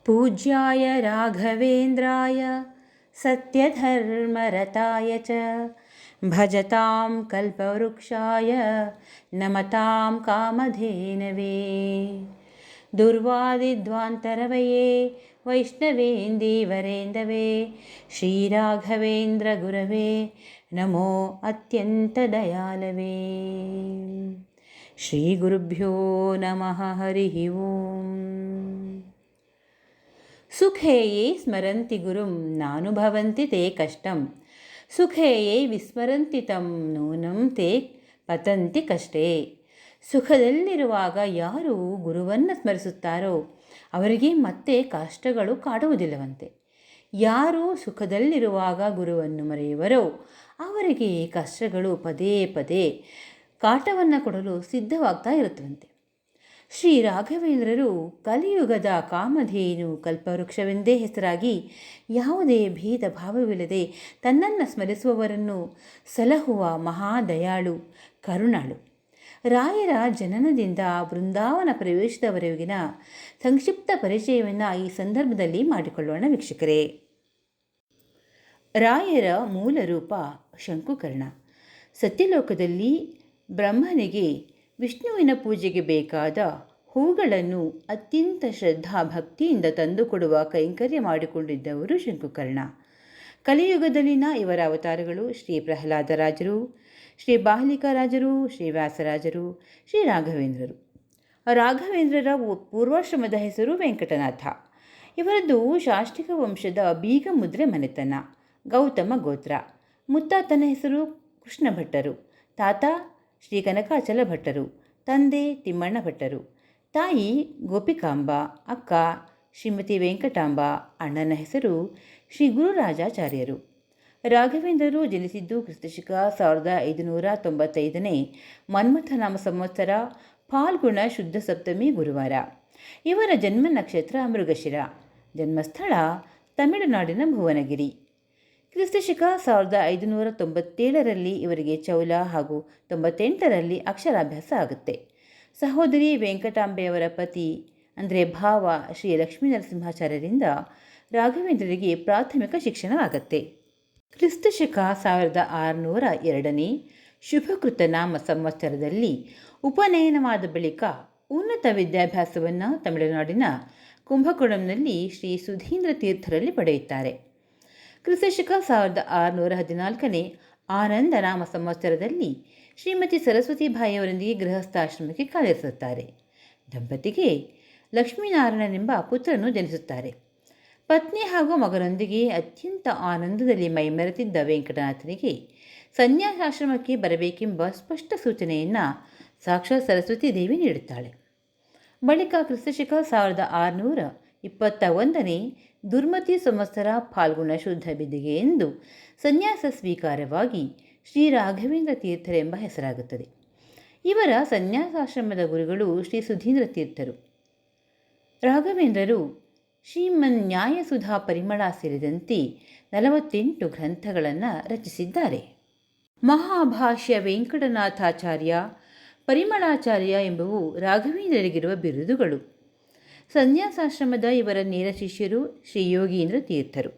पूज्याय राघवेन्द्राय सत्यधर्मरताय च भजतां कल्पवृक्षाय नमतां कामधेनवे दुर्वादिध्वान्तरवये वैष्णवेन्दीवरेन्दवे श्रीराघवेन्द्रगुरवे नमो अत्यन्तदयालवे। श्रीगुरुभ्यो नमः। हरिः ओम्। सुखे ये स्मरन्ति गुरुं नानुभवन्ति ते कष्टं सुखे ये विस्मरन्ति तं नूनं ते ಪತಂತಿ ಕಷ್ಟೇ. ಸುಖದಲ್ಲಿರುವಾಗ ಯಾರು ಗುರುವನ್ನು ಸ್ಮರಿಸುತ್ತಾರೋ ಅವರಿಗೆ ಮತ್ತೆ ಕಷ್ಟಗಳು ಕಾಡುವುದಿಲ್ಲವಂತೆ. ಯಾರು ಸುಖದಲ್ಲಿರುವಾಗ ಗುರುವನ್ನು ಮರೆಯುವರೋ ಅವರಿಗೆ ಕಷ್ಟಗಳು ಪದೇ ಪದೇ ಕಾಟವನ್ನು ಕೊಡಲು ಸಿದ್ಧವಾಗ್ತಾ ಇರುತ್ತವಂತೆ. ಶ್ರೀ ರಾಘವೇಂದ್ರರು ಕಲಿಯುಗದ ಕಾಮಧೇನು ಕಲ್ಪವೃಕ್ಷವೆಂದೇ ಹೆಸರಾಗಿ ಯಾವುದೇ ಭೇದ ಭಾವವಿಲ್ಲದೆ ತನ್ನನ್ನು ಸ್ಮರಿಸುವವರನ್ನು ಸಲಹುವ ಮಹಾದಯಾಳು, ಕರುಣಾಳು. ರಾಯರ ಜನನದಿಂದ ಬೃಂದಾವನ ಪ್ರವೇಶದವರೆಗಿನ ಸಂಕ್ಷಿಪ್ತ ಪರಿಚಯವನ್ನು ಈ ಸಂದರ್ಭದಲ್ಲಿ ಮಾಡಿಕೊಳ್ಳೋಣ ವೀಕ್ಷಕರೇ. ರಾಯರ ಮೂಲ ರೂಪ ಶಂಕುಕರ್ಣ. ಸತ್ಯಲೋಕದಲ್ಲಿ ಬ್ರಹ್ಮನಿಗೆ ವಿಷ್ಣುವಿನ ಪೂಜೆಗೆ ಬೇಕಾದ ಹೂಗಳನ್ನು ಅತ್ಯಂತ ಶ್ರದ್ಧಾ ಭಕ್ತಿಯಿಂದ ತಂದುಕೊಡುವ ಕೈಂಕರ್ಯ ಮಾಡಿಕೊಂಡಿದ್ದವರು ಶಂಕುಕರ್ಣ. ಕಲಿಯುಗದಲ್ಲಿನ ಇವರ ಅವತಾರಗಳು ಶ್ರೀ ಪ್ರಹ್ಲಾದರಾಜರು, ಶ್ರೀ ಬಾಹ್ಲಿಕರಾಜರು, ಶ್ರೀ ವ್ಯಾಸರಾಜರು, ಶ್ರೀ ರಾಘವೇಂದ್ರರು. ರಾಘವೇಂದ್ರರ ಪೂರ್ವಾಶ್ರಮದ ಹೆಸರು ವೆಂಕಟನಾಥ. ಇವರದ್ದು ಶಾಷ್ಟಿಕ ವಂಶದ ಬೀಗಮುದ್ರೆ ಮನೆತನ, ಗೌತಮ ಗೋತ್ರ. ಮುತ್ತಾತನ ಹೆಸರು ಕೃಷ್ಣ ಭಟ್ಟರು, ತಾತ ಶ್ರೀ ಕನಕಾಚಲ ಭಟ್ಟರು, ತಂದೆ ತಿಮ್ಮಣ್ಣ ಭಟ್ಟರು, ತಾಯಿ ಗೋಪಿಕಾಂಬ, ಅಕ್ಕ ಶ್ರೀಮತಿ ವೆಂಕಟಾಂಬ, ಅಣ್ಣನ ಹೆಸರು ಶ್ರೀ ಗುರುರಾಜಾಚಾರ್ಯರು. ರಾಘವೇಂದ್ರರು ಜನಿಸಿದ್ದು ಕ್ರಿಸ್ತಶಕ 1595 ಮನ್ಮಥನಾಮ ಸಂವತ್ಸರ ಫಾಲ್ಗುಣ ಶುದ್ಧ ಸಪ್ತಮಿ ಗುರುವಾರ. ಇವರ ಜನ್ಮ ನಕ್ಷತ್ರ ಮೃಗಶಿರ. ಜನ್ಮಸ್ಥಳ ತಮಿಳುನಾಡಿನ ಭುವನಗಿರಿ. ಕ್ರಿಸ್ತಶಕ 1597 ಇವರಿಗೆ ಚೌಲ ಹಾಗೂ 98 ಅಕ್ಷರಾಭ್ಯಾಸ ಆಗುತ್ತೆ. ಸಹೋದರಿ ವೆಂಕಟಾಂಬೆಯವರ ಪತಿ ಅಂದರೆ ಭಾವ ಶ್ರೀ ಲಕ್ಷ್ಮೀ ನರಸಿಂಹಾಚಾರ್ಯರಿಂದ ರಾಘವೇಂದ್ರರಿಗೆ ಪ್ರಾಥಮಿಕ ಶಿಕ್ಷಣವಾಗತ್ತೆ. ಕ್ರಿಸ್ತಶಕ 1602 ಶುಭಕೃತ ನಾಮ ಸಂವತ್ಸರದಲ್ಲಿ ಉಪನಯನವಾದ ಬಳಿಕ ಉನ್ನತ ವಿದ್ಯಾಭ್ಯಾಸವನ್ನು ತಮಿಳುನಾಡಿನ ಕುಂಭಕೋಣಂನಲ್ಲಿ ಶ್ರೀ ಸುಧೀಂದ್ರ ತೀರ್ಥರಲ್ಲಿ ಪಡೆಯುತ್ತಾರೆ. ಕ್ರಿಸ್ತಶಕ 1614 ಆನಂದ ನಾಮ ಸಂವತ್ಸರದಲ್ಲಿ ಶ್ರೀಮತಿ ಸರಸ್ವತಿಬಾಯಿಯವರೊಂದಿಗೆ ಗೃಹಸ್ಥಾಶ್ರಮಕ್ಕೆ ಕಾಲಿರಿಸುತ್ತಾರೆ. ದಂಪತಿಗೆ ಲಕ್ಷ್ಮೀನಾರಾಯಣನೆಂಬ ಪುತ್ರನು ಜನಿಸುತ್ತಾರೆ. ಪತ್ನಿ ಹಾಗೂ ಮಗನೊಂದಿಗೆ ಅತ್ಯಂತ ಆನಂದದಲ್ಲಿ ಮೈಮರೆತಿದ್ದ ವೆಂಕಟನಾಥನಿಗೆ ಸನ್ಯಾಸಾಶ್ರಮಕ್ಕೆ ಬರಬೇಕೆಂಬ ಸ್ಪಷ್ಟ ಸೂಚನೆಯನ್ನು ಸಾಕ್ಷಾತ್ ಸರಸ್ವತಿ ದೇವಿ ನೀಡುತ್ತಾಳೆ. ಬಳಿಕ ಕ್ರಿಸ್ತಶಕ 1621 ದುರ್ಮತಿ ಸಂವತ್ಸರ ಫಾಲ್ಗುಣ ಶುದ್ಧ ಬಿದಿಗೆ ಎಂದು ಸನ್ಯಾಸ ಸ್ವೀಕಾರವಾಗಿ ಶ್ರೀ ರಾಘವೇಂದ್ರ ತೀರ್ಥರೆಂಬ ಹೆಸರಾಗುತ್ತದೆ. ಇವರ ಸನ್ಯಾಸಾಶ್ರಮದ ಗುರುಗಳು ಶ್ರೀ ಸುಧೀಂದ್ರ ತೀರ್ಥರು. ರಾಘವೇಂದ್ರರು ಶ್ರೀಮನ್ ನ್ಯಾಯಸುಧಾ ಪರಿಮಳ ಸೇರಿದಂತೆ 48 ಗ್ರಂಥಗಳನ್ನು ರಚಿಸಿದ್ದಾರೆ. ಮಹಾಭಾಷ್ಯ ವೆಂಕಟನಾಥಾಚಾರ್ಯ, ಪರಿಮಳಾಚಾರ್ಯ ಎಂಬುವು ರಾಘವೇಂದ್ರರಿಗಿರುವ ಬಿರುದುಗಳು. ಸನ್ಯಾಸಾಶ್ರಮದ ಇವರ ನೇರ ಶಿಷ್ಯರು ಶ್ರೀ ಯೋಗೀಂದ್ರ ತೀರ್ಥರು.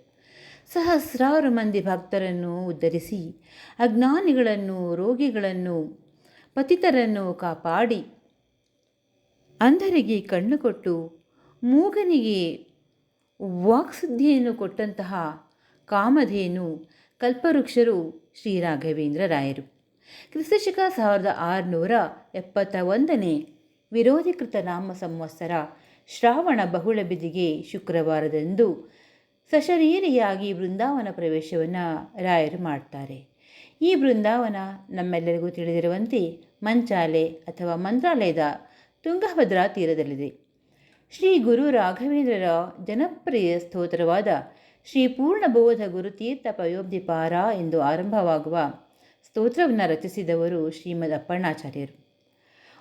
ಸಹಸ್ರಾರು ಮಂದಿ ಭಕ್ತರನ್ನು ಉದ್ಧರಿಸಿ ಅಜ್ಞಾನಿಗಳನ್ನು, ರೋಗಿಗಳನ್ನು, ಪತಿತರನ್ನು ಕಾಪಾಡಿ ಅಂಧರಿಗೆ ಕಣ್ಣು ಕೊಟ್ಟು ಮೂಗನಿಗೆ ವಾಕ್ಸಿದ್ಧಿಯನ್ನು ಕೊಟ್ಟಂತಹ ಕಾಮಧೇನು ಕಲ್ಪವೃಕ್ಷರು ಶ್ರೀ ರಾಘವೇಂದ್ರ ರಾಯರು. ಕ್ರಿಸ್ತಶಕ 1671 ವಿರೋಧಿಕೃತ ನಾಮ ಸಂವತ್ಸರ ಶ್ರಾವಣ ಬಹುಳ ಬಿದಿಗೆ ಶುಕ್ರವಾರದಂದು ಸಶರೀರಿಯಾಗಿ ಬೃಂದಾವನ ಪ್ರವೇಶವನ್ನು ರಾಯರು ಮಾಡ್ತಾರೆ. ಈ ಬೃಂದಾವನ ನಮ್ಮೆಲ್ಲರಿಗೂ ತಿಳಿದಿರುವಂತೆ ಮಂಚಾಲೆ ಅಥವಾ ಮಂತ್ರಾಲಯದ ತುಂಗಭದ್ರಾ ತೀರದಲ್ಲಿದೆ. ಶ್ರೀ ಗುರು ರಾಘವೇಂದ್ರರ ಜನಪ್ರಿಯ ಸ್ತೋತ್ರವಾದ ಶ್ರೀ ಪೂರ್ಣಬೋಧ ಗುರುತೀರ್ಥ ಪಯೋಬ್ಧಿಪಾರ ಎಂದು ಆರಂಭವಾಗುವ ಸ್ತೋತ್ರವನ್ನು ರಚಿಸಿದವರು ಶ್ರೀಮದ್ ಅಪ್ಪಣ್ಣಾಚಾರ್ಯರು.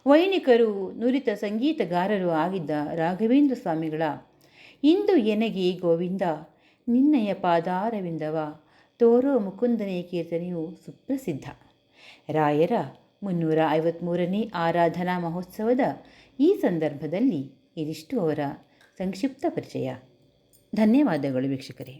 ವೈಣಿಕರು, ನುರಿತ ಸಂಗೀತಗಾರರು ಆಗಿದ್ದ ರಾಘವೇಂದ್ರ ಸ್ವಾಮಿಗಳ ಇಂದು ಎನಗೆ ಗೋವಿಂದ ನಿನ್ನಯ ಪಾದಾರವಿಂದವ ತೋರೋ ಮುಕುಂದನೆಯ ಕೀರ್ತನೆಯು ಸುಪ್ರಸಿದ್ಧ. ರಾಯರ 353ನೇ ಆರಾಧನಾ ಮಹೋತ್ಸವದ ಈ ಸಂದರ್ಭದಲ್ಲಿ ಇದಿಷ್ಟು ಅವರ ಸಂಕ್ಷಿಪ್ತ ಪರಿಚಯ. ಧನ್ಯವಾದಗಳು ವೀಕ್ಷಕರೇ.